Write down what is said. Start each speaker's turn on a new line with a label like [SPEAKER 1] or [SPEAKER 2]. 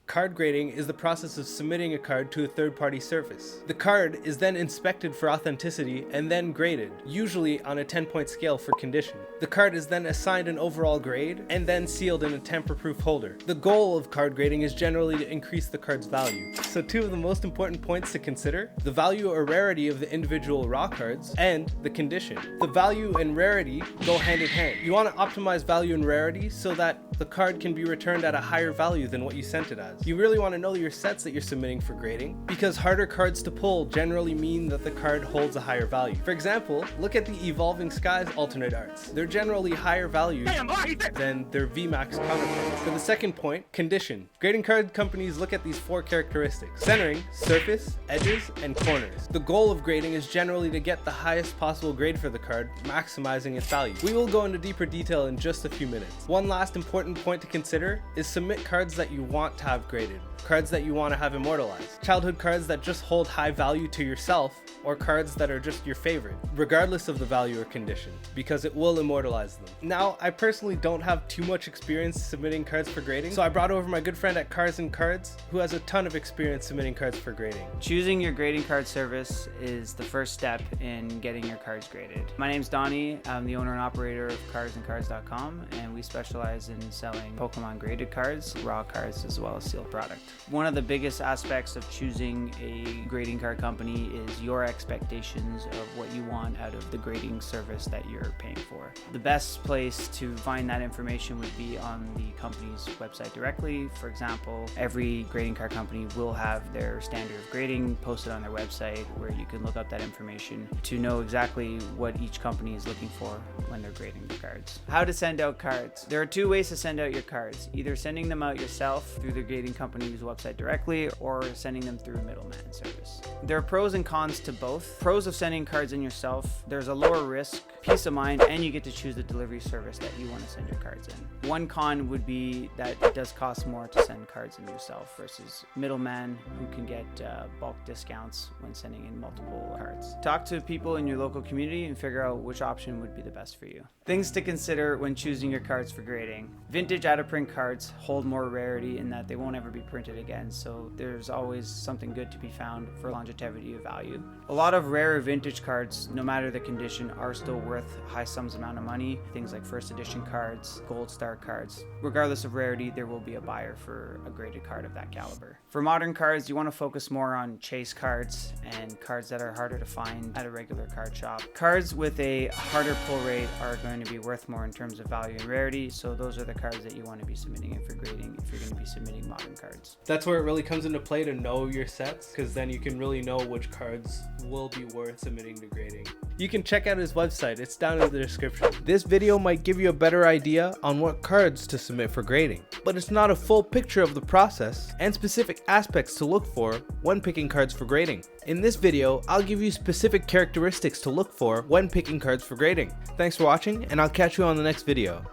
[SPEAKER 1] Card grading is the process of submitting a card to a third-party service. The card is then inspected for authenticity and then graded, usually on a 10-point scale for condition. The card is then assigned an overall grade and then sealed in a tamper-proof holder. The goal of card grading is generally to increase the card's value. So two of the most important points to consider: the value or rarity of the individual raw cards and the condition. The value and rarity go hand in hand. You want to optimize value and rarity so that the card can be returned at a higher value than what you sent it as. You really want to know your sets that you're submitting for grading, because harder cards to pull generally mean that the card holds a higher value. For example, look at the Evolving Skies alternate arts. They're generally higher value than their VMAX counterparts. For the second point, condition. Grading card companies look at these four characteristics: centering, surface, edges, and corners. The goal of grading is generally to get the highest possible grade for the card, maximizing its value. We will go into deeper detail in just a few minutes. One last important point to consider is submit cards that you want to have graded, cards that you want to have immortalized, childhood cards that just hold high value to yourself, or cards that are just your favorite, regardless of the value or condition, because it will immortalize them. Now, I personally don't have too much experience submitting cards for grading, so I brought over my good friend at Cars and Cards, who has a ton of experience submitting cards for grading.
[SPEAKER 2] Choosing your grading card service is the first step in getting your cards graded. My name's Donnie. I'm the owner and operator of carsandcards.com, and we specialize in selling Pokemon graded cards, raw cards, as well as sealed product. One of the biggest aspects of choosing a grading card company is your expectations of what you want out of the grading service that you're paying for. The best place to find that information would be on the company's website directly. For example, every grading card company will have their standard of grading posted on their website, where you can look up that information to know exactly what each company is looking for when they're grading the cards. How to send out cards. There are two ways to send out your cards: either sending them out yourself through the grading company's website directly, or sending them through a middleman service. There are pros and cons to both. Pros of sending cards in yourself: there's a lower risk, peace of mind, and you get to choose the delivery service that you want to send your cards in. One con would be that it does cost more to send cards in yourself versus middleman, who can get bulk discounts when sending in multiple cards. Talk to people in your local community and figure out which option would be the best for you. Things to consider when choosing your cards for grading. Vintage out-of-print cards hold more rarity in that they won't ever be printed again, so there's always something good to be found for longevity of value. A lot of rarer vintage cards, no matter the condition, are still worth high sums amount of money. Things like first edition cards, gold star cards. Regardless of rarity, there will be a buyer for a graded card of that caliber. For modern cards, you want to focus more on chase cards and cards that are harder to find at a regular card shop. Cards with a harder pull rate are going to be worth more in terms of value and rarity, so those are the cards that you want to be submitting in for grading if you're going to be submitting modern cards.
[SPEAKER 1] That's where it really comes into play to know your sets, because then you can really know which cards will be worth submitting to grading. You can check out his website, it's down in the description. This video might give you a better idea on what cards to submit for grading, but it's not a full picture of the process and specific aspects to look for when picking cards for grading. In this video, I'll give you specific characteristics to look for when picking cards for grading. Thanks for watching, and I'll catch you on the next video.